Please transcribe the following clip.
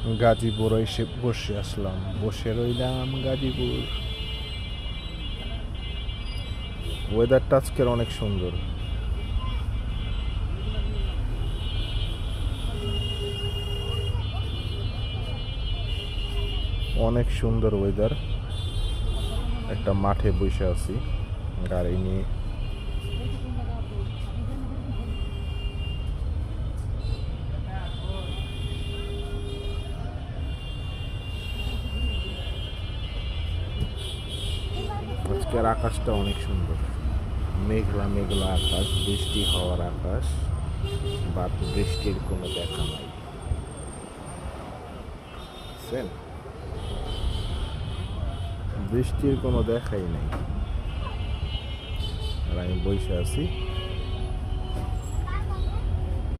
গাজীপুর এসে বসে আসলাম, বসে রইলাম গাজীপুর। ওয়েদারটা আজকের অনেক সুন্দর। অনেক সুন্দর ওয়েদার। একটা মাঠে বসে আছি গাড়ি নিয়ে। আজকের আকাশটা অনেক সুন্দর, মেঘলা মেঘলা আকাশ, বৃষ্টি হওয়ার আকাশ, বাট বৃষ্টির কোনো দেখা নাই। বুঝছেন? বৃষ্টির কোনো দেখাই নেই, আর আমি বসে আছি